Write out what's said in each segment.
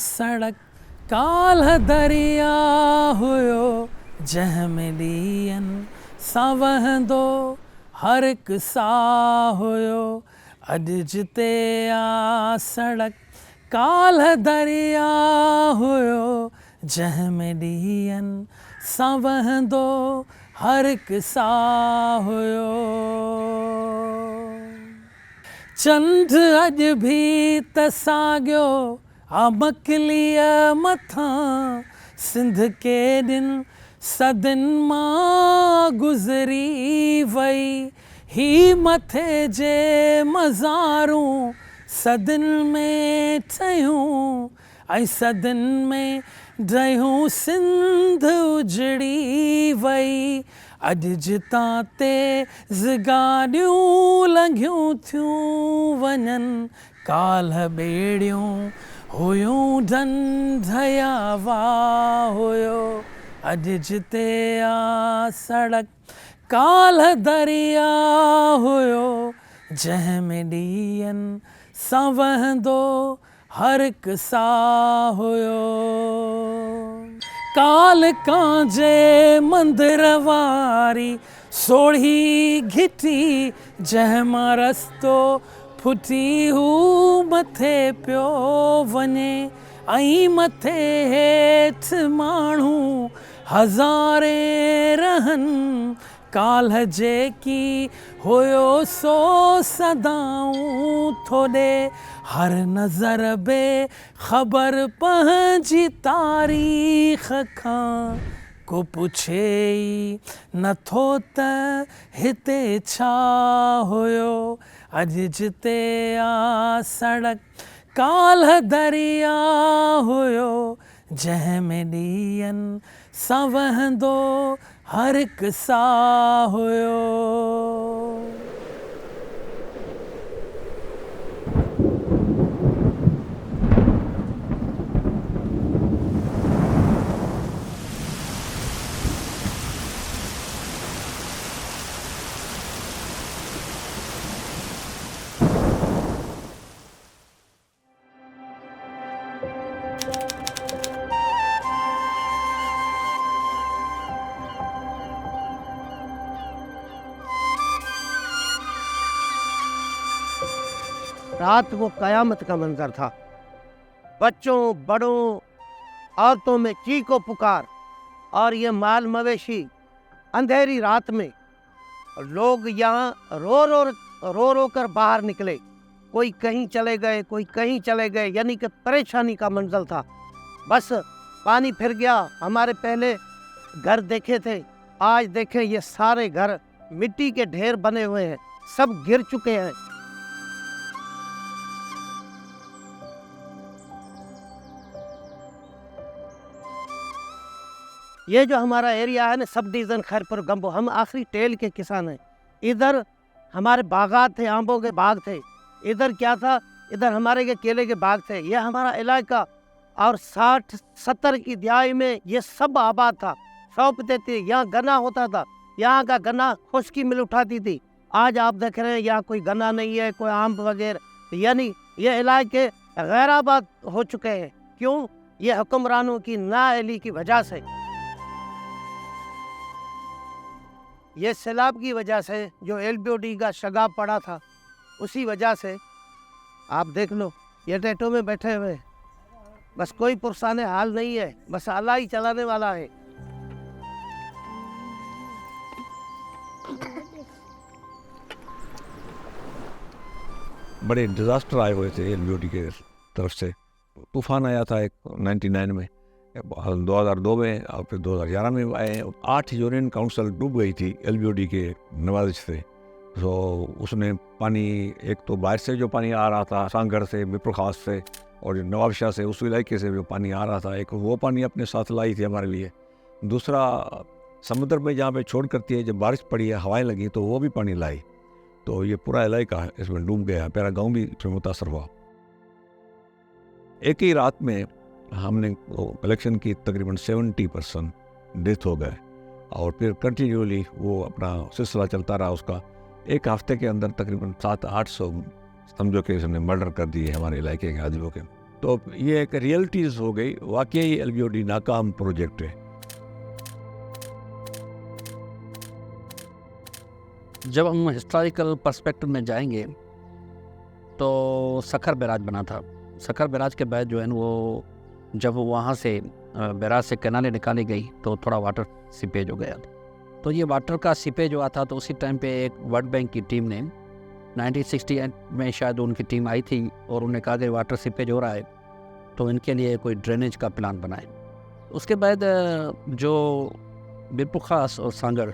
सड़क काल्ह दरिया हुयो जंहिंमें ॾींहंनि सां वहंदो हर हिकु साह हुयो। अॼु जिते आ सड़क काल्ह दरिया हुयो जंहिंमें ॾींहंनि सां वहंदो हर हिकु साह हुयो। चंड अॼु भी त साॻियो आ मकलीअ मथां, सिंध केॾिन सदियुनि मां गुज़री वई, ही मथे जे मज़ारूं सदियुनि में ठहियूं ऐं सदियुनि में ढहियूं सिंध उजड़ी वई। अॼु जितां ते गाॾियूं लंघियूं थियूं वञनि, काल्ह ॿेड़ियूं हुयूं ढंढया वाह हुयो। अॼु जिते आ सड़क काल्ह दरिया हुयो जंहिंमें ॾींहंनि सां वहंदो हर हिकु साह हुयो। कालकां जे मंदिर वारी सोढ़ी घिटी जंहिं मां रस्तो फुटी हू मथे पियो वञे, ऐं मथे हेठि माण्हू हज़ारे रहनि। काल्ह जेकी हुयो सो सदाऊं थो ॾे, हर नज़र बे ख़बर पंहिंजी तारीख़ खां। को पुछे ई नथो त हिते छा हुयो। अॼु जिते आ सड़क काल्ह दरिया हुयो जंहिंमें ॾींहंनि सां वहंदो हर हिकु साह हुयो। रात वो कयामत का मंजर था। बच्चों, बड़ों, औरतों में चीखो पुकार, और ये माल मवेशी अंधेरी रात में लोग यहाँ रो रो कर बाहर निकले। कोई कहीं चले गए, कोई कहीं चले गए, यानी कि परेशानी का मंजर था। बस पानी फिर गया। हमारे पहले घर देखे थे, आज देखें ये सारे घर मिट्टी के ढेर बने हुए हैं, सब गिर चुके हैं। ये जो हमारा एरिया है ना, सब डिवीज़न खैरपुर गंबो, हम आखिरी टेल के किसान हैं। इधर हमारे बागात थे, आंबों के बाग थे। इधर क्या था, इधर हमारे के केले के बाग थे। ये हमारा इलाका, और 60-70 की दिहाई में ये सब आबाद था। सौंपते थे, यहाँ गन्ना होता था, यहाँ का गन्ना खुश्की मिल उठाती थी। आज आप देख रहे हैं यहाँ कोई गन्ना नहीं है, कोई आम वगैरह, यानी ये इलाके गैर आबाद हो चुके हैं। क्यों? ये हुक्मरानों की नाअहली की वजह से, ये सैलाब की वजह से, जो LBOD का शगाब पड़ा था, उसी वजह से। आप देख लो, ये टैटो में बैठे हुए, बस कोई पुरसाने हाल नहीं है, बस अल्लाह ही चलाने वाला है। बड़े डिज़ास्टर आए हुए थे LBOD के तरफ से। तूफान आया था एक 99 में, 2002 में, और फिर 2011 में आए। 8 यूनियन काउंसिल डूब गई थी LBOD के नवाजिश से। तो उसने पानी, एक तो बाहर से जो पानी आ रहा था सांगढ़ से, मिप्र खास से, और नवाबशाह से, उस इलाके से जो पानी आ रहा था, एक वो पानी अपने साथ लाई थी हमारे लिए। दूसरा, समुद्र में जहाँ पे छोड़ करती है, जब बारिश पड़ी है, हवाएं लगी, तो वो भी पानी लाई। तो ये पूरा इलाका इसमें डूब गया। मेरा गाँव भी इसमें मुतासर हुआ। एक ही रात में हमने कलेक्शन की तकरीबन 70% डेथ हो गए, और फिर कंटिन्यूली वो अपना सिलसिला चलता रहा उसका। एक हफ्ते के अंदर तकरीबन 700-800 समझो कि इसने मर्डर कर दिए हमारे इलाके के आदिवासियों के। तो ये एक रियलिटीज़ हो गई, वाकई LBOD नाकाम प्रोजेक्ट है। जब हम हिस्टोरिकल पर्सपेक्टिव में जाएंगे तो सखर बैराज बना था। सखर बैराज के बाद जो है वो जब वहाँ से बैराज से कैनालें निकाली गई तो थोड़ा वाटर सीपेज हो गया। तो ये वाटर का सीपेज हुआ था, तो उसी टाइम पे एक वर्ल्ड बैंक की टीम ने 1968 में शायद उनकी टीम आई थी और उन्हें कहा कि वाटर सीपेज हो रहा है तो इनके लिए कोई ड्रेनेज का प्लान बनाए। उसके बाद जो मीरपुर खास और सांगड़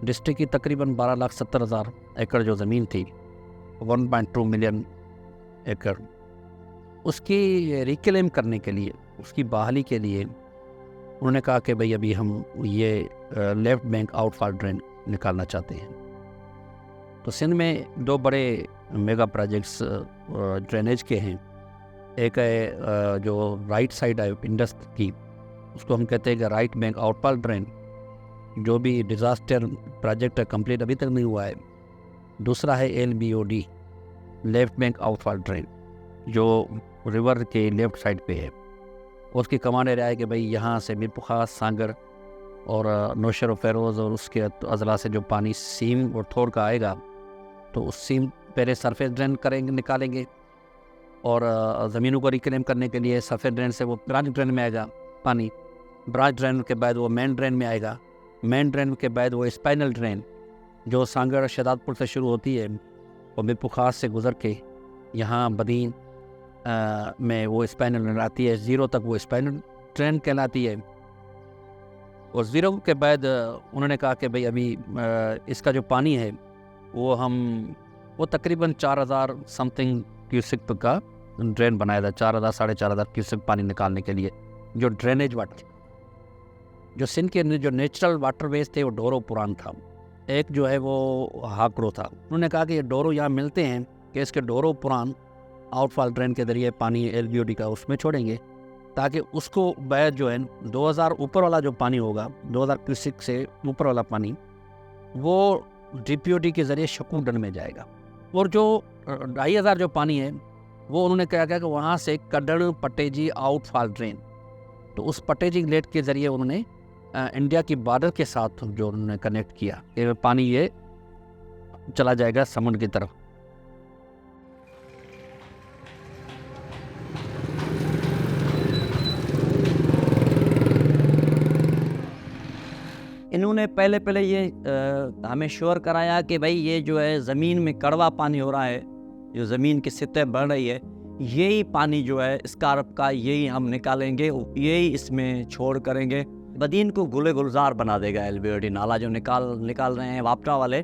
डिस्ट्रिक्ट की तकरीबन 12,70,000 एकड़ जो ज़मीन थी, 1.2 मिलियन एकड़, उसकी रिक्लेम करने के लिए, उसकी बहाली के लिए उन्होंने कहा कि भाई अभी हम ये लेफ्ट बैंक आउटफॉल ड्रेन निकालना चाहते हैं। तो सिंध में दो बड़े मेगा प्रोजेक्ट्स ड्रेनेज के हैं। एक है जो राइट साइड है इंडस की, उसको हम कहते हैं कि राइट बैंक आउटफॉल ड्रेन, जो भी डिज़ास्टर प्रोजेक्ट है कंप्लीट अभी तक नहीं हुआ है। दूसरा है LBOD left bank outfall drain, जो रिवर के लेफ्ट साइड पे है। उसकी कमांड एरिया है कि भाई यहाँ से मीरपुर खास, सांगड़ और नौशहर और फेरोज़ और उसके अजला से जो पानी सीम और थोर का आएगा तो उस सीम पहले सरफेस ड्रेन करेंगे, निकालेंगे, और ज़मीनों को रिक्लेम करने के लिए सरफेस ड्रेन से वो ब्रांच ड्रेन में आएगा पानी, ब्रांच ड्रेन के बाद वो मेन ड्रेन में आएगा, मेन ड्रेन के बाद वो स्पाइनल ड्रेन जो सांगड़ शहदादपुर से शुरू होती है और मीरपुर खास से गुजर के यहाँ बदीन में वो स्पाइनल ड्रेन आती है। ज़ीरो तक वो स्पाइनल ड्रेन कहलाती है। और ज़ीरो के बाद उन्होंने कहा कि भाई अभी इसका जो पानी है वो तकरीबन 4,000 समथिंग क्यूसिक का ड्रेन बनाया था, 4,000 साढ़े 4,000 क्यूसिक पानी निकालने के लिए जो ड्रेनेज वाटर। जो सिंध के जो नेचुरल वाटरवेज थे वो डोरो पुरान था, एक जो है वो हाकड़ो था। उन्होंने कहा कि ये डोरो यहाँ मिलते हैं कि इसके डोरो पुरान आउटफॉल ड्रेन के ज़रिए पानी LBOD का उसमें छोड़ेंगे, ताकि उसको बैद जो है 2,000 ऊपर वाला जो पानी होगा, 2,000 क्यूसिक से ऊपर वाला पानी वो DPOD के ज़रिए शकूडन में जाएगा। और जो 2,500 जो पानी है वो उन्होंने क्या कि वहाँ से कड्डड़ पटेजी आउटफॉल ड्रेन, तो उस पटेजी लेट के ज़रिए उन्होंने इंडिया की बॉर्डर के साथ जो उन्होंने कनेक्ट किया कि पानी ये चला जाएगा समुद्र की तरफ। इन्होंने पहले ये हमें श्योर कराया कि भाई ये जो है ज़मीन में कड़वा पानी हो रहा है, जो ज़मीन की सतह बढ़ रही है, यही पानी जो है स्कार्प का यही हम निकालेंगे, यही इसमें छोड़ करेंगे। बदीन को गुले गुलजार बना देगा LBOD नाला जो निकाल रहे हैं वापटा वाले।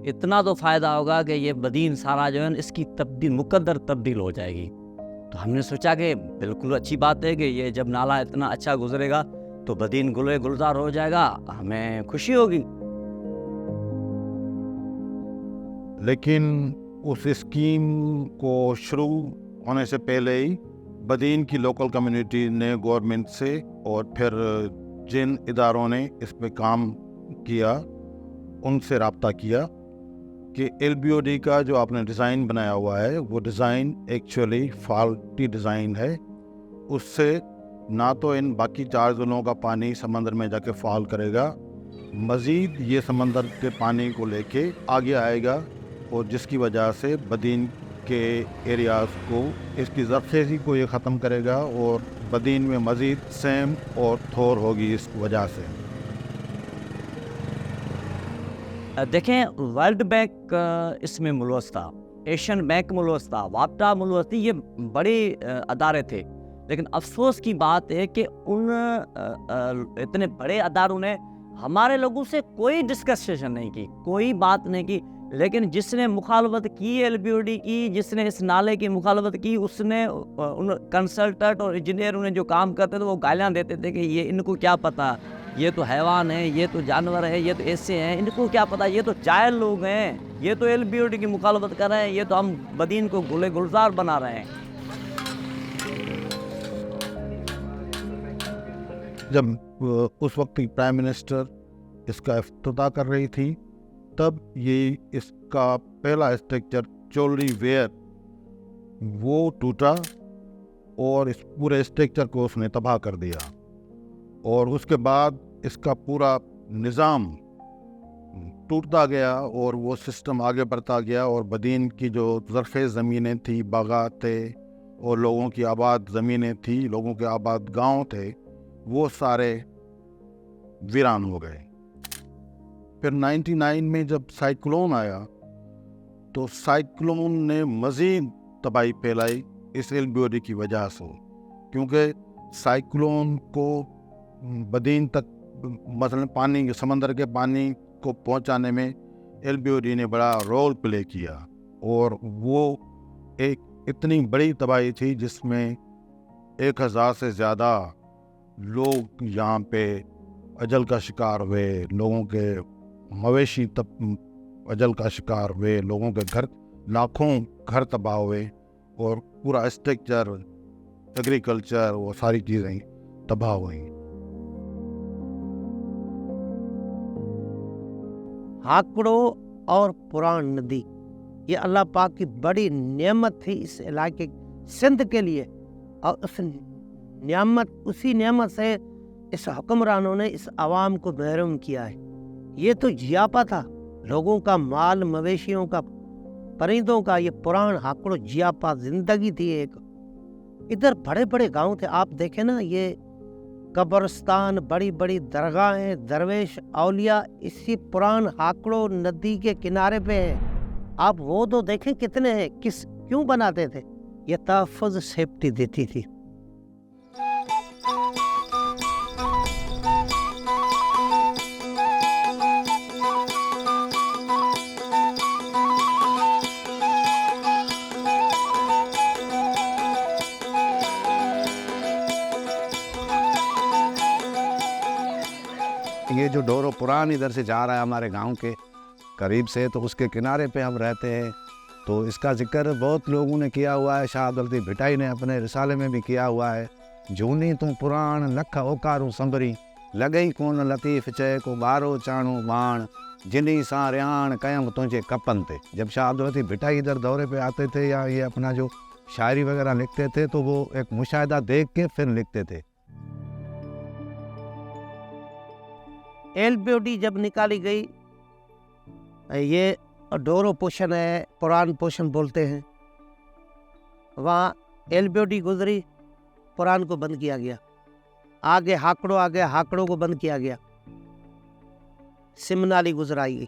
इतना तो फ़ायदा होगा कि ये बदीन सारा जो है इसकी मुकद्दर तब्दील हो जाएगी। तो हमने सोचा कि बिल्कुल अच्छी बात है कि ये जब नाला इतना अच्छा गुजरेगा तो बदीन गुले गुलजार हो जाएगा, हमें खुशी होगी। लेकिन उस स्कीम को शुरू होने से पहले ही बदीन की लोकल कम्युनिटी ने गवर्नमेंट से और फिर जिन इदारों ने इस पे काम किया उनसे रब्ता किया कि LBOD का जो आपने डिज़ाइन बनाया हुआ है वो डिज़ाइन एक्चुअली फॉल्टी डिज़ाइन है। उससे ना तो इन बाकी 4 ज़िलों का पानी समंदर में जाके फॉल करेगा, मज़ीद ये समंदर के पानी को लेके आगे आएगा और जिसकी वजह से बदीन के एरियाज़ को, इसकी ज़रख़ेज़ी को ये ख़त्म करेगा और बदीन में मज़ीद सेम और थोर होगी इस वजह से। देखें, वर्ल्ड बैंक इसमें मुलवस था, एशियन बैंक मुलवस था, वापटा मुलवस थी, ये बड़े अदारे थे। लेकिन अफसोस की बात है कि उन इतने बड़े अदारों ने हमारे लोगों से कोई डिस्कशन नहीं की, कोई बात नहीं की। लेकिन जिसने मुखालफत की LBOD की, जिसने इस नाले की मुखालफत की, उसने उन कंसल्टेंट और इंजीनियर उन्हें जो काम करते थे वो गालियाँ देते थे कि ये इनको क्या पता, ये तो हैवान है, ये तो जानवर है, ये तो ऐसे हैं, इनको क्या पता, ये तो जाहिल लोग हैं, ये तो LBOD की मुखालफत कर रहे हैं, ये तो हम बदीन को गुले गुलजार बना रहे हैं। जब उस वक्त की प्राइम मिनिस्टर इसका इफ्तिताह कर रही थी तब ये इसका पहला स्ट्रक्चर चोली वेयर वो टूटा और इस पूरे स्ट्रक्चर को उसने तबाह कर दिया। और उसके बाद इसका पूरा निज़ाम टूटता गया और वो सिस्टम आगे बढ़ता गया, और बदीन की जो ज़रफ़े ज़मीनें थी, बागात थे और लोगों की आबाद ज़मीनें थी, लोगों के आबाद गांव थे, वो सारे वीरान हो गए। फिर 99 में जब साइक्लोन आया तो साइक्लोन ने मज़ीद तबाही फैलाई इस एलबीओडी की वजह से, क्योंकि साइक्लोन को बदीन तक मसलन पानी, समंदर के पानी को पहुंचाने में एलबीओडी ने बड़ा रोल प्ले किया, और वो एक इतनी बड़ी तबाही थी जिसमें 1000 से ज़्यादा लोग यहाँ पे अजल का शिकार हुए, लोगों के मवेशी अजल का शिकार हुए, लोगों के घर, लाखों घर तबाह हुए, और पूरा स्ट्रक्चर, एग्रीकल्चर, वो सारी चीज़ें तबाह हुई। हाकड़ो और पुरान नदी, ये अल्लाह पाक की बड़ी नेमत थी इस इलाके सिंध के लिए, और उसी नेमत से इस हुक्मरानों ने इस आवाम को महरूम किया है। ये तो जियापा था, लोगों का माल, मवेशियों का, परिंदों का, ये पुरान हाकड़ो जियापा जिंदगी थी एक। इधर बड़े बड़े गांव थे, आप देखें ना, ये कब्रिस्तान, बड़ी बड़ी दरगाहें, दरवेश, औलिया इसी पुरान हाकड़ो नदी के किनारे पे है। आप वो तो देखें कितने हैं, क्यों बनाते थे? ये तहफ़्फ़ुज़, सेफ्टी देती थी। ये जो डोरो पुरान इधर से जा रहा है हमारे गांव के करीब से, तो उसके किनारे पे हम रहते हैं। तो इसका जिक्र बहुत लोगों ने किया हुआ है, शाह अब्दुल लतीफ़ भिटाई ने अपने रिसाले में भी किया हुआ है। जूनी तू पुराण लख ओकारू संभरी, लगई कोन लतीफ़ चए को बारो चाणो बाण, जिनी सा रियाण कयम तुझे कपन थे। जब शाह अब्दुल लतीफ़ भिटाई इधर दौरे पे आते थे या ये अपना जो शायरी वगैरह लिखते थे, तो वो एक मुशाहिदा देख के फिर लिखते थे। एलबीओडी जब निकाली गई, ये डोरो पोषण है, पुरान पोषण बोलते हैं, वहाँ एलबीओडी गुजरी, पुरान को बंद किया गया। आगे हाकड़ो आ गया, हाकड़ों को बंद किया गया। सिमनाली गुजराई गई।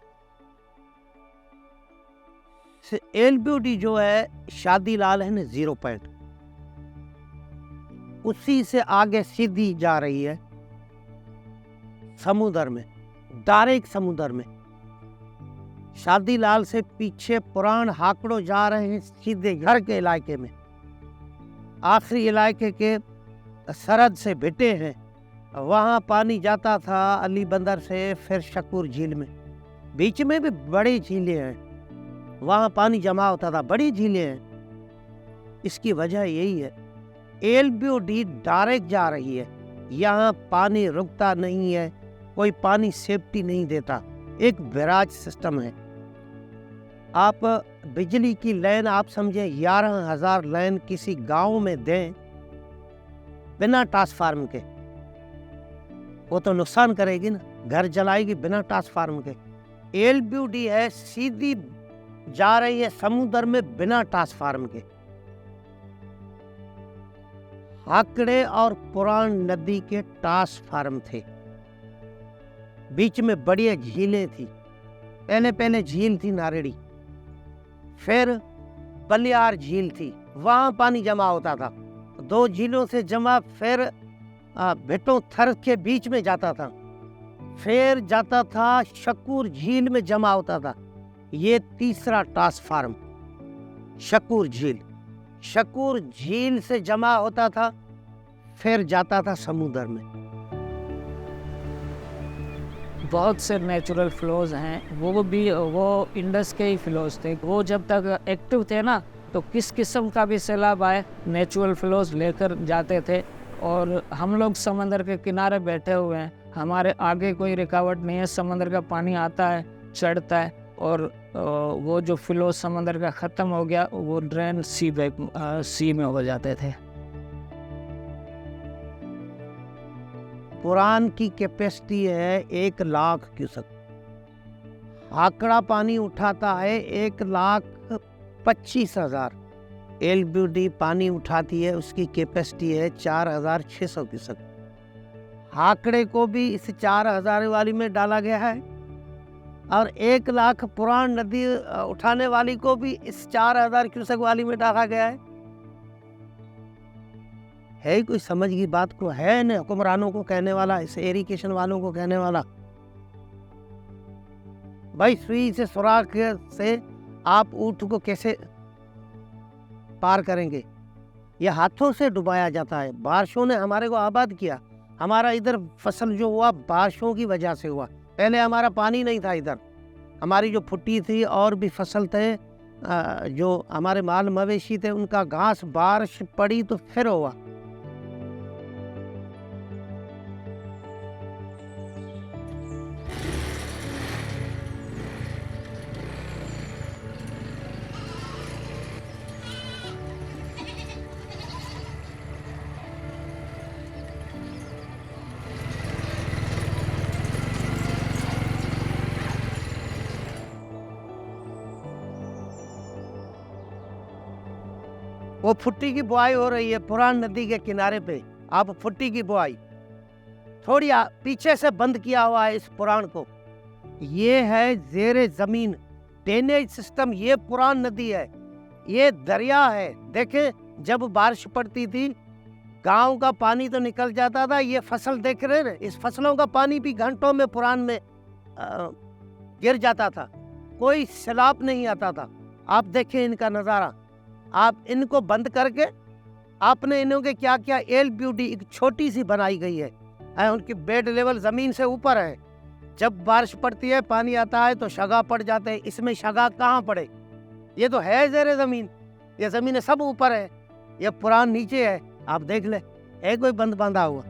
एलबीओडी जो है शादी लाल है ना 0 पॉइंट, उसी से आगे सीधी जा रही है समुद्र में, डायरेक्ट समुद्र में। शादी लाल से पीछे पुरान हाकड़ो जा रहे हैं सीधे घर के इलाके में। आखिरी इलाके के सरहद से भिटे हैं, वहाँ पानी जाता था अली बंदर से, फिर शकूर झील में। बीच में भी बड़ी झीलें हैं, वहाँ पानी जमा होता था, बड़ी झीलें हैं। इसकी वजह यही है, एलबीओडी डायरेक्ट जा रही है, यहाँ पानी रुकता नहीं है, कोई पानी सेफ्टी नहीं देता, एक बैराज सिस्टम है। आप बिजली की लाइन, आप समझे 11,000 लाइन किसी गांव में दें बिना ट्रांसफार्म के, वो तो नुकसान करेगी ना, घर जलाएगी बिना ट्रांसफार्म के। एलबीओडी है सीधी जा रही है समुद्र में बिना ट्रांसफार्म के। हाकड़े और पुरान नदी के ट्रांसफार्म थे, बीच में बढ़िया झीलें थी। पहले झील थी नारेड़ी, फिर बलियार झील थी, वहाँ पानी जमा होता था। 2 झीलों से जमा, फिर भिटों थर के बीच में जाता था, फिर जाता था शकूर झील में जमा होता था। ये तीसरा ट्रांसफार्म शकूर झील, शकूर झील से जमा होता था, फिर जाता था समुद्र में। बहुत से नेचुरल फ्लोज हैं, वो इंडस के ही फ्लोज थे। वो जब तक एक्टिव थे ना, तो किस किस्म का भी सैलाब आए नेचुरल फ्लोज लेकर जाते थे। और हम लोग समंदर के किनारे बैठे हुए हैं, हमारे आगे कोई रुकावट नहीं है, समंदर का पानी आता है, चढ़ता है, और वो जो फ्लो समंदर का ख़त्म हो गया, वो ड्रेन सी में हो जाते थे। पुरान की कैपेसिटी है 1,00,000 क्यूसेक। आंकड़ा पानी उठाता है 1,25,000। एलबीडी पानी उठाती है, उसकी कैपेसिटी है 4,600 क्यूसेक। आंकड़े को भी इस 4,000 वाली में डाला गया है और 1,00,000 पुरान नदी उठाने वाली को भी इस 4,000 क्यूसेक वाली में डाला गया है कोई समझ की बात को? है न हुक्मरानों को कहने वाला, इस इरिगेशन वालों को कहने वाला, भाई सुई से सुराख से आप ऊँट को कैसे पार करेंगे? यह हाथों से डुबाया जाता है। बारिशों ने हमारे को आबाद किया। हमारा इधर फसल जो हुआ बारिशों की वजह से हुआ। पहले हमारा पानी नहीं था इधर। हमारी जो फुट्टी थी और भी फसल थे, जो हमारे माल मवेशी थे, उनका घास बारिश पड़ी तो फिर हुआ। वो फुट्टी की बुआई हो रही है पुरान नदी के किनारे पे। आप फुट्टी की बुआई थोड़ी पीछे से बंद किया हुआ है इस पुरान को। ये है जेरे जमीन ड्रेनेज सिस्टम। ये पुरान नदी है, ये दरिया है। देखें जब बारिश पड़ती थी गांव का पानी तो निकल जाता था। ये फसल देख रहे हैं, इस फसलों का पानी भी घंटों में पुरान में गिर जाता था, कोई सैलाब नहीं आता था। आप देखें इनका नज़ारा। आप इनको बंद करके आपने इन्हों के क्या क्या एलबीडी एक छोटी सी बनाई गई है। उनकी बेड लेवल ज़मीन से ऊपर है। जब बारिश पड़ती है पानी आता है तो शगा पड़ जाते हैं। इसमें शगा कहाँ पड़े? ये तो है ज़ेरे ज़मीन, ये ज़मीन सब ऊपर है, ये पुरान नीचे है। आप देख ले, है कोई बंद बांधा हुआ।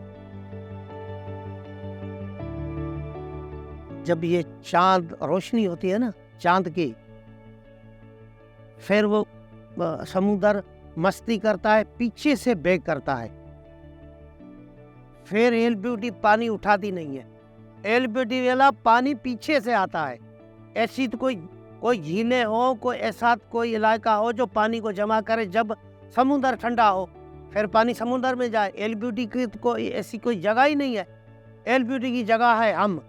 जब ये चांद रोशनी होती है ना चांद की, फिर वो समुद्र मस्ती करता है, पीछे से बेग करता है। फिर एलबीडी पानी उठाती नहीं है। एलबीडी वाला पानी पीछे से आता है। ऐसी तो कोई झीलें हो, कोई ऐसा कोई इलाका हो जो पानी को जमा करे। जब समुद्र ठंडा हो फिर पानी समुद्र में जाए। एलबीडी की तो कोई ऐसी कोई जगह ही नहीं है। एलबीडी की जगह है हम।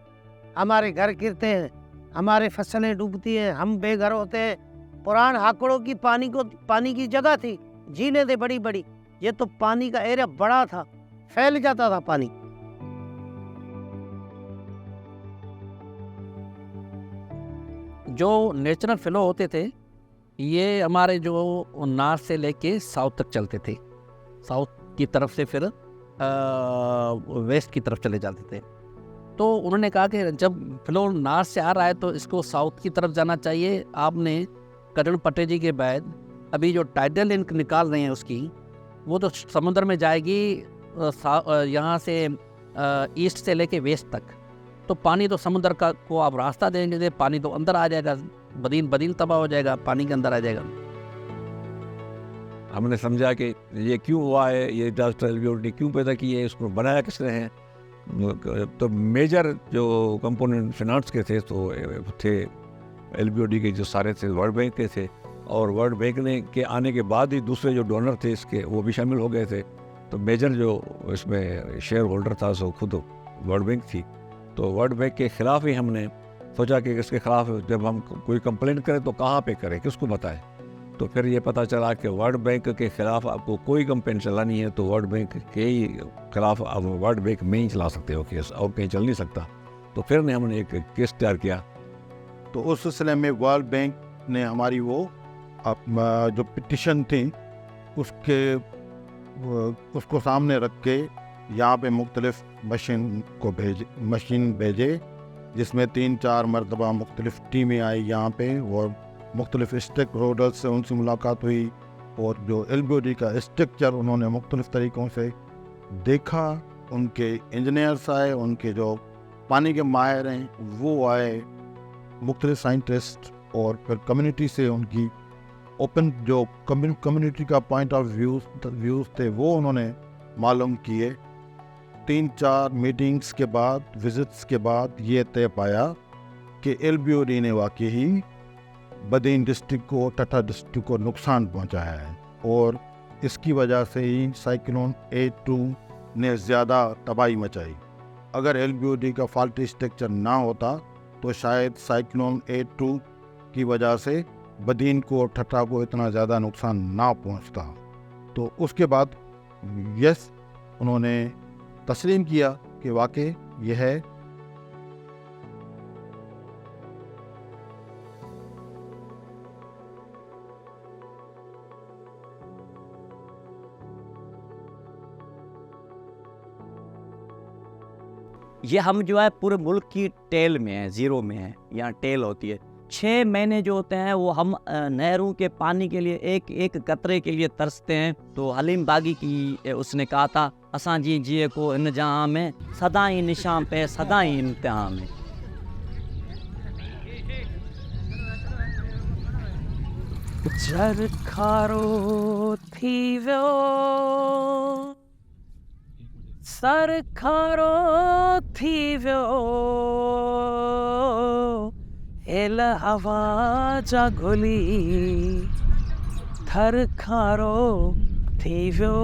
हमारे घर गिरते हैं, हमारे फसलें डूबती हैं, हम बेघर होते हैं। पुरान हाकड़ों की पानी की जगह थी, झीलें थे बड़ी बड़ी। ये तो पानी का एरिया बड़ा था, फैल जाता था पानी। जो नेचुरल फ्लो होते थे ये हमारे जो नॉर्थ से लेके साउथ तक चलते थे। साउथ की तरफ से फिर वेस्ट की तरफ चले जाते थे। तो उन्होंने कहा कि जब फ्लो नॉर्थ से आ रहा है तो इसको साउथ की तरफ जाना चाहिए। आपने करण पट्टे जी के बाद अभी जो टाइडल लिंक निकाल रहे हैं उसकी, वो तो समुद्र में जाएगी यहाँ से ईस्ट से लेके वेस्ट तक। तो पानी तो समुद्र का को आप रास्ता देंगे, पानी तो अंदर आ जाएगा, बदीन तबाह हो जाएगा, पानी के अंदर आ जाएगा। हमने समझा कि ये क्यों हुआ है, ये एलबीडी क्यों पैदा की है, उसको बनाया किसने है। तो मेजर जो कंपोनेंट फिनांस के थे तो थे एलबीडी के जो सारे थे वर्ल्ड बैंक के थे। और वर्ल्ड बैंक ने के आने के बाद ही दूसरे जो डोनर थे इसके वो भी शामिल हो गए थे। तो मेजर जो इसमें शेयर होल्डर था सो खुद वर्ल्ड बैंक थी। तो वर्ल्ड बैंक के ख़िलाफ़ ही हमने सोचा कि इसके ख़िलाफ़ जब हम कोई कंप्लेंट करें तो कहाँ पे करें, किसको बताएं। तो फिर ये पता चला कि वर्ल्ड बैंक के ख़िलाफ़ आपको कोई कंप्लेंट चलानी है तो वर्ल्ड बैंक के ही ख़िलाफ़ आप वर्ल्ड बैंक में ही चला सकते हो केस, और कहीं चल नहीं सकता। तो फिर ने हमने एक केस तैयार किया। तो उस सिलसिले में वर्ल्ड बैंक ने हमारी वो जो पिटिशन थी उसको सामने रख के यहाँ पे मुख्तलिफ मशीन भेजे, जिसमें 3-4 मरतबा मुख्तलिफ टीमें आई यहाँ पे और मुख्तलिफ स्टेक होल्डर्स से उनसे मुलाकात हुई। और जो एलबीडी का स्ट्रक्चर उन्होंने मुख्तलिफ तरीक़ों से देखा। उनके इंजीनियर्स आए, उनके जो पानी के माहिर हैं वो आए, मुख्तलिफ साइंटिस्ट, और फिर कम्युनिटी से उनकी ओपन जो कम्युनिटी का पॉइंट ऑफ व्यूज़ थे वो उन्होंने मालूम किए। 3-4 मीटिंग्स के बाद, विजिट्स के बाद ये तय पाया कि LBOD ने वाकई ही बदीन डिस्ट्रिक्ट को, टटा डिस्ट्रिक्ट को नुकसान पहुंचाया है और इसकी वजह से ही साइक्लोन A2 ने ज़्यादा तबाही मचाई। अगर LBOD का फॉल्टी स्ट्रक्चर ना होता तो शायद साइक्लोन A2 की वजह से बदीन को, ठट्टा को इतना ज़्यादा नुकसान ना पहुंचता। तो उसके बाद यस, उन्होंने तस्लीम किया कि वाकई यह है। ये हम जो है पूरे मुल्क की टेल में है, ज़ीरो में है, यहाँ टेल होती है। 6 महीने जो होते हैं वो हम नहरों के पानी के लिए एक एक कतरे के लिए तरसते हैं। तो हलीम बागी की उसने कहा था, असां जी जिए को इन जहां में सदाई निशान पे सदाई इम्तिहान में। चरखारो थी वियो, सरखारो थी वियो, एल हवा जा घुली, थर खारो थी वियो।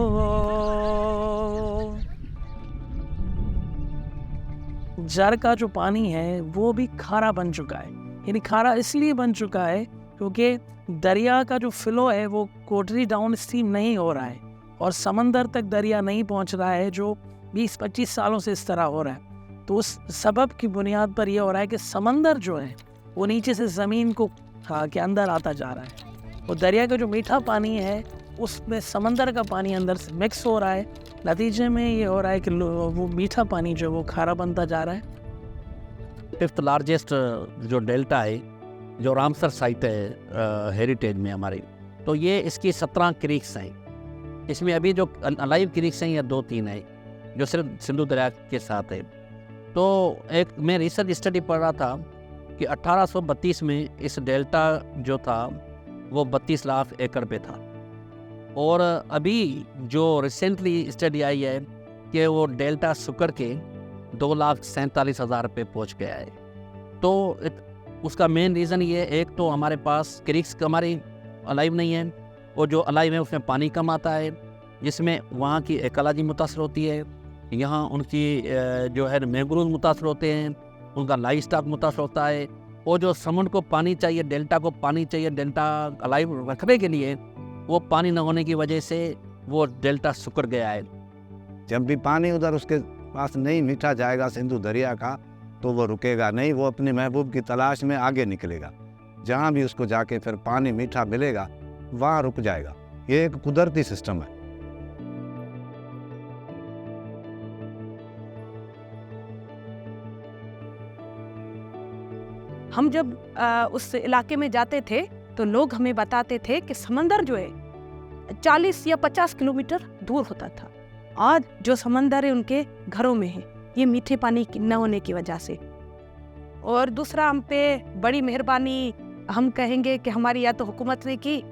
जर का जो पानी है वो भी खारा बन चुका है। यानी खारा इसलिए बन चुका है क्योंकि दरिया का जो फ्लो है वो कोटरी डाउन स्ट्रीम नहीं हो रहा है और समंदर तक दरिया नहीं पहुंच रहा है, जो 20-25 सालों से इस तरह हो रहा है। तो उस सबब की बुनियाद पर यह हो रहा है कि समंदर जो है वो नीचे से ज़मीन को के अंदर आता जा रहा है और दरिया का जो मीठा पानी है उसमें समंदर का पानी अंदर से मिक्स हो रहा है। नतीजे में ये हो रहा है कि वो मीठा पानी जो वो खारा बनता जा रहा है। 5th लार्जेस्ट जो डेल्टा है, जो रामसर साइट है हेरिटेज में हमारी, तो ये इसकी 17 क्रीक्स हैं। इसमें अभी जो अलाइव क्रीक्स हैं या 2-3 है जो सिर्फ सिंधु दरिया के साथ है। तो एक मैं रिसर्च स्टडी पढ़ रहा था कि 1832 में इस डेल्टा जो था वो 32 लाख एकड़ पे था और अभी जो रिसेंटली स्टडी आई है कि वो डेल्टा सुकर के 2,47,000 पे पहुंच गया है। तो उसका मेन रीज़न ये है, एक तो हमारे पास क्रीक्स हमारी अलाइव नहीं है और जो अलाइव है उसमें पानी कम आता है, जिसमें वहाँ की इकोलॉजी मुतासर होती है, यहाँ उनकी जो है मैंग्रोव मुतासर होते हैं, उनका लाइफ स्टॉक मुतासर होता है और जो समुद्र को पानी चाहिए, डेल्टा को पानी चाहिए, डेल्टा अलाइव रखने के लिए, वो पानी न होने की वजह से वो डेल्टा सुकर गया है। जब भी पानी उधर उसके पास नहीं मीठा जाएगा सिंधु दरिया का, तो वो रुकेगा नहीं, वो अपने महबूब की तलाश में आगे निकलेगा। जहाँ भी उसको जाके फिर पानी मीठा मिलेगा वहाँ रुक जाएगा। ये एक कुदरती सिस्टम है। हम जब उस इलाके में जाते थे तो लोग हमें बताते थे कि समंदर जो है 40 या 50 किलोमीटर दूर होता था। आज जो समंदर है उनके घरों में है, ये मीठे पानी न होने की वजह से। और दूसरा, हम पे बड़ी मेहरबानी हम कहेंगे कि हमारी या तो हुकूमत ने की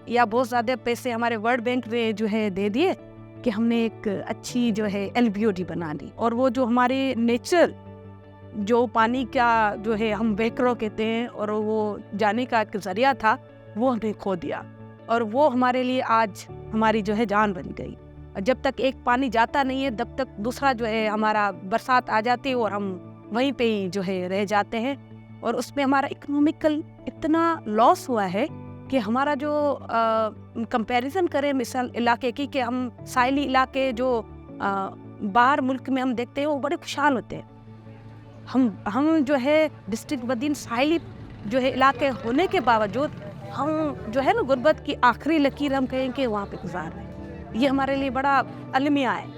या बहुत ज़्यादा पैसे हमारे वर्ल्ड बैंक ने जो है दे दिए कि हमने एक अच्छी जो है LBOD बना ली। और वो जो हमारे नेचुरल जो पानी का जो है हम वेक्रो कहते हैं और वो जाने का एक ज़रिया था, वो हमने खो दिया और वो हमारे लिए आज हमारी जो है जान बन गई। और जब तक एक पानी जाता नहीं है तब तक दूसरा जो है हमारा बरसात आ जाती है और हम वहीं पे ही जो है रह जाते हैं और उसमें हमारा इकोनॉमिकल इतना लॉस हुआ है कि हमारा जो कंपैरिजन करें मिसाल इलाके की, कि हम साहिली इलाके जो बाहर मुल्क में हम देखते हैं वो बड़े खुशहाल होते हैं। हम जो है डिस्ट्रिक्ट बदीन साहिली जो है इलाके होने के बावजूद हम जो है ना गुर्बत की आखिरी लकीर हम कहें कि वहाँ पे गुजार रहे हैं। ये हमारे लिए बड़ा अलमिया है।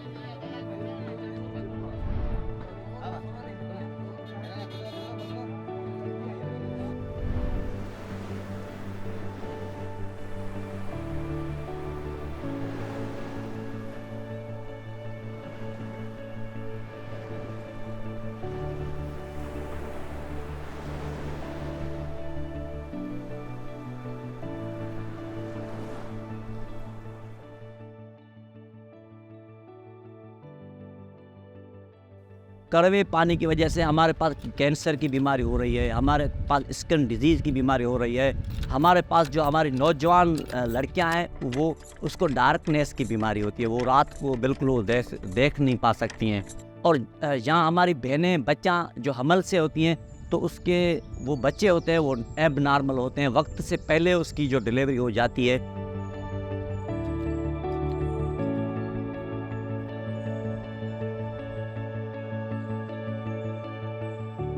कड़वे पानी की वजह से हमारे पास कैंसर की बीमारी हो रही है, हमारे पास स्किन डिजीज़ की बीमारी हो रही है, हमारे पास जो हमारी नौजवान लड़कियां हैं वो उसको डार्कनेस की बीमारी होती है, वो रात को बिल्कुल वो देख नहीं पा सकती हैं। और यहाँ हमारी बहनें बच्चा जो हमल से होती हैं तो उसके वो बच्चे होते हैं वो एब नॉर्मल होते हैं, वक्त से पहले उसकी जो डिलीवरी हो जाती है।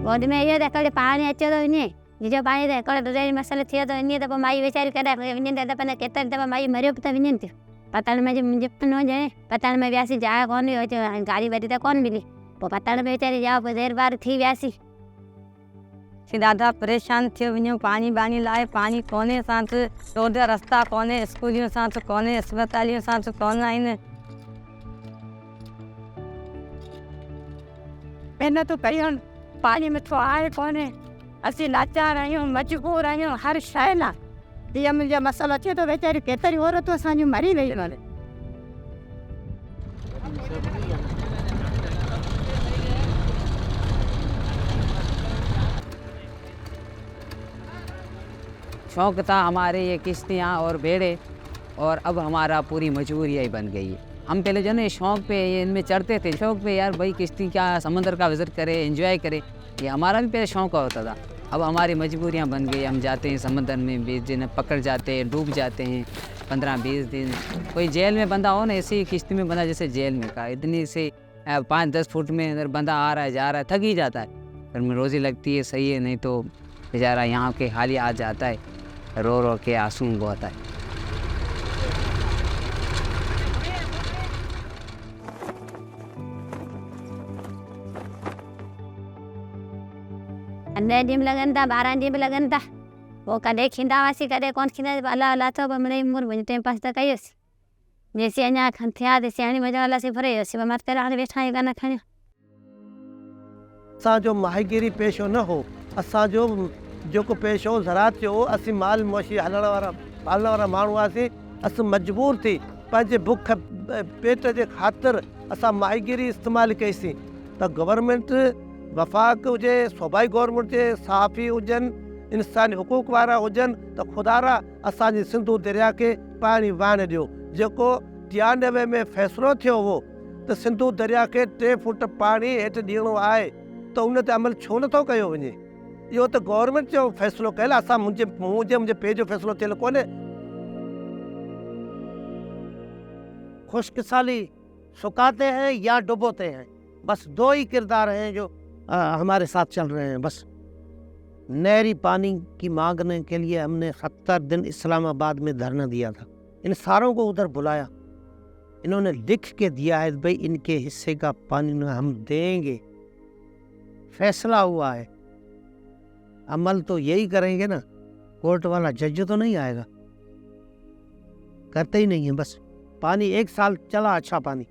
गोद में इहो त कॾहिं पाणी अचे थो वञे, जिजो पाणी त हिकिड़ो दुधारी मसालो थिए थो वञे त पोइ माई वीचारी कॾहिं वञनि था त पंहिंजा केतिरी दफ़ा माई मरियो बि त वञनि थियूं। पतण में मुंहिंजे न हुजे, पतण में वियासीं जाइ कोन हुई, गाड़ी वाड़ी त कोन मिली, पोइ पतण में वीचारी जाओ पोइ देर बार थी वियासीं। ॾाढा परेशान थी वञूं, पाणी बाणी लाइ पाणी कोन्हे, असां रोड रस्ता कोन्हे, स्कूलियूं असां कोन्हे, अस्पतालियूं असां कोन आहिनि। महिनतूं कयूं, पाणी मिठो आहे कोन्हे, असीं लाचार आहियूं, मजबूर आहियूं हर शइ लाइ। हीअ मुंहिंजो मसइलो अचे थो, वीचारी केतिरी औरतूं असांजूं मरी रहियूं आहिनि। शौक था हमारे ये किश्तियाँ और बेड़े, और अब हमारा पूरी मजबूरी ही बन गई है। हम पहले जो है शौक पे ये इनमें चढ़ते थे, शौक पे यार भाई किश्ती का समंदर का विज़िट करें, एंजॉय करें, ये हमारा भी पहले शौक होता था। अब हमारी मजबूरियाँ बन गई, हम जाते हैं समंदर में, 20 दिन पकड़ जाते हैं, डूब जाते हैं 15-20 दिन। कोई जेल में बंदा हो ना, ऐसी किश्ती में बंदा जैसे जेल में का, इतनी से 5-10 फुट में अगर बंदा आ रहा है जा रहा है, थक ही जाता है। फिर में रोज़ी लगती है सही है, नहीं तो बेचारा यहाँ के हाल ही आ जाता है, रो रो के आंसू बहता है। अंदर ॾींहं बि लॻनि था, 12 ॾींहं बि लॻनि था, पोइ कॾहिं खींदा हुआसीं कॾहिं कोन खींदा, अला अला थो पर मिड़ई मुंहुं मुंहिंजो टाइम पास त कयोसीं, जेसीं अञा थिया तेसीं हाणे मज़ा हलासीं फरे हुयोसीं, पर मत हाणे वेठा आहियूं गाना खणियो। असांजो माहीगिरी पेशो न हो, असांजो जेको पेशो ज़रात जो हो, असीं माल मोशी हलण वारा पालण वारा माण्हू हुआसीं। असां मजबूर थी पंहिंजे बुख पेट जे ख़ातिर असां माहीगिरी इस्तेमालु कईसीं। त गवर्नमेंट वफ़ाक़ हुजे, सूबाई गवर्नमेंट जे सहाफ़ी हुजनि, इंसानी हुकूक वारा हुजनि, त खुदारा असांजी सिंधु दरिया खे पाणी वहण ॾियो। जेको 93 में फ़ैसिलो थियो हो त सिंधु दरिया खे 3 फुट पाणी हेठि ॾियणो आहे, त उन ते अमल छो नथो कयो वञे? इहो त गवर्नमेंट जो फ़ैसिलो कयल आहे, असां मुंहिंजे पे जो फ़ैसिलो थियल कोन्हे। खुशकिसाली सुखाते हैं या डुबोते हैं, बस 2 ही किरदार हैं जो हमारे साथ चल रहे हैं। बस नहरी पानी की मांगने के लिए हमने 70 दिन इस्लामाबाद में धरना दिया था, इन सारों को उधर बुलाया, इन्होंने लिख के दिया है भाई इनके हिस्से का पानी हम देंगे, फैसला हुआ है। अमल तो यही करेंगे ना, कोर्ट वाला जज तो नहीं आएगा, करते ही नहीं है। बस पानी 1 साल चला, अच्छा पानी,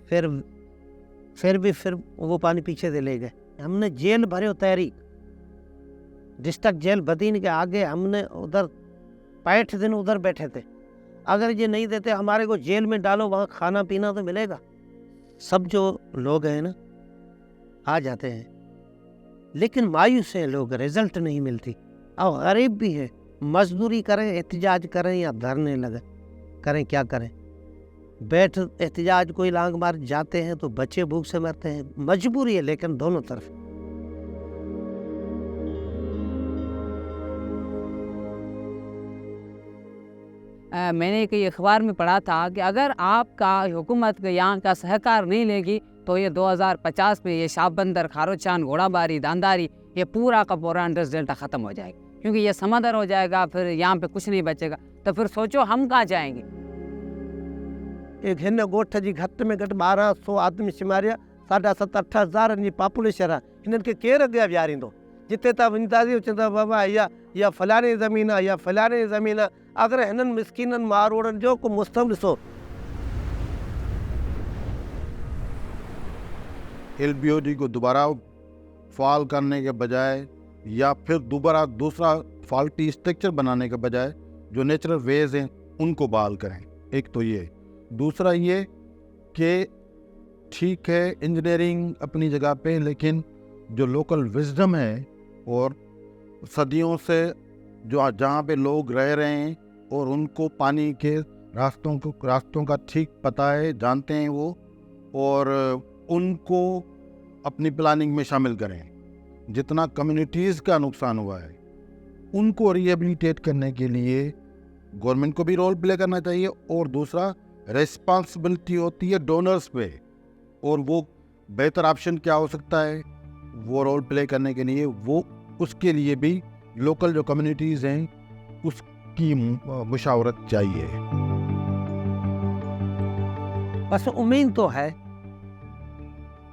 फिर वो पानी पीछे से ले गए। हमने जेल भरे तहरीक, डिस्ट्रिक्ट जेल बदीन के आगे हमने उधर 65 दिन उधर बैठे थे। अगर ये नहीं देते हमारे को जेल में डालो, वहाँ खाना पीना तो मिलेगा। सब जो लोग हैं ना आ जाते हैं, लेकिन मायूस हैं लोग, रिजल्ट नहीं मिलती। अब गरीब भी हैं, मजदूरी करें, एहतजाज करें या धरने लगे, करें क्या करें? बैठ एहतजाज कोई लांग मार जाते हैं तो बच्चे भूख से मरते हैं। मजबूरी है लेकिन दोनों तरफ। मैंने एक अखबार में पढ़ा था कि अगर आपका हुकूमत यहाँ का सहकार नहीं लेगी तो ये 2050 में ये शाह बंदर, खारोचान, घोड़ाबारी, दांदारी, ये पूरा का पूरा इंडस डेल्टा ख़त्म हो जाएगा, क्योंकि ये समंदर हो जाएगा, फिर यहाँ पे कुछ नहीं बचेगा। तो फिर सोचो हम कहाँ जाएंगे। एक हिन गोठ जी घट में घटि 1200 आदमशुमारी, 7.5-8 हज़ार जी पॉपुलेशन आहे। हिननि खे केरु अॻियां विहारींदो? जिते तव्हां वेंदासीं चवंदा बाबा इहा फलाणी ज़मीन आहे, इहा फलाणी ज़मीन आहे। अगर हिननि मिसकिननि मारोड़नि जो को मुस्तक़बिल ॾिसो। LBOD को दोबारा फाल करने के बजाय या फिर दोबारा दूसरा फॉल्टी स्ट्रक्चर बनाने के बजाय जो नेचुरल वेज हैं उनको बहाल करें। एक तो ये, दूसरा ये कि ठीक है इंजीनियरिंग अपनी जगह पे, लेकिन जो लोकल विजडम है और सदियों से जो जहाँ पे लोग रह रहे हैं और उनको पानी के रास्तों का ठीक पता है, जानते हैं वो, और उनको अपनी प्लानिंग में शामिल करें। जितना कम्युनिटीज़ का नुकसान हुआ है उनको रिहेबिलिटेट करने के लिए गवर्नमेंट को भी रोल प्ले करना चाहिए, और दूसरा रिस्पॉन्सिबिलिटी होती है डोनर्स पे, और वो बेहतर ऑप्शन क्या हो सकता है वो रोल प्ले करने के लिए, वो उसके लिए भी लोकल जो कम्युनिटीज़ हैं उसकी मुशावरत चाहिए। बस उम्मीद तो है,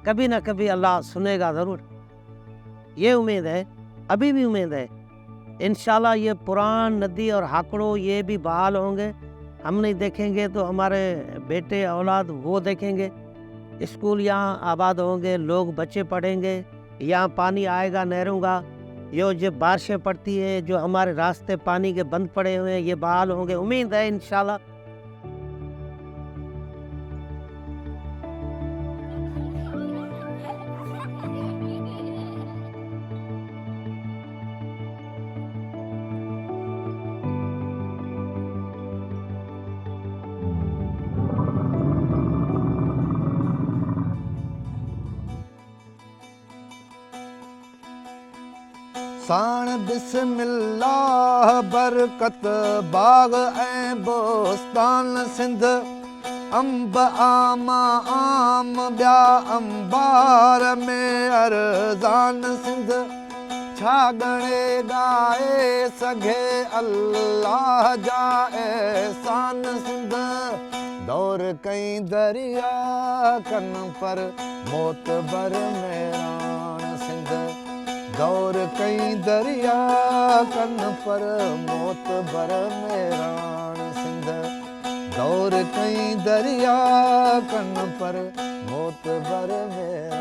कभी ना कभी अल्लाह सुनेगा ज़रूर, ये उम्मीद है, अभी भी उम्मीद है। इंशाल्लाह ये पुरान नदी और हाकड़ों ये भी बहाल होंगे। हम नहीं देखेंगे तो हमारे बेटे औलाद वो देखेंगे। स्कूल यहाँ आबाद होंगे, लोग बच्चे पढ़ेंगे, यहाँ पानी आएगा नहरों का। ये जो बारिशें पड़ती है, जो हमारे रास्ते पानी के बंद पड़े हुए हैं, ये बहाल होंगे। उम्मीद है इंशाल्लाह। साण बिस्मिल्लाह बरकत बाग ऐं बोस्तान सिंध, अंब आमा आम ॿिया अंबार में अरज़ान सिंध। छा ॻणे ॻाए सघे अल्लाह जा एहसान सिंध। दौर कई दरिया कन पर मोतबर मेरान सिंध। दौर कई दरिया कन पर मोतबर मेरान सिंध। दौर कई दरिया कन पर मोतबर मेरान।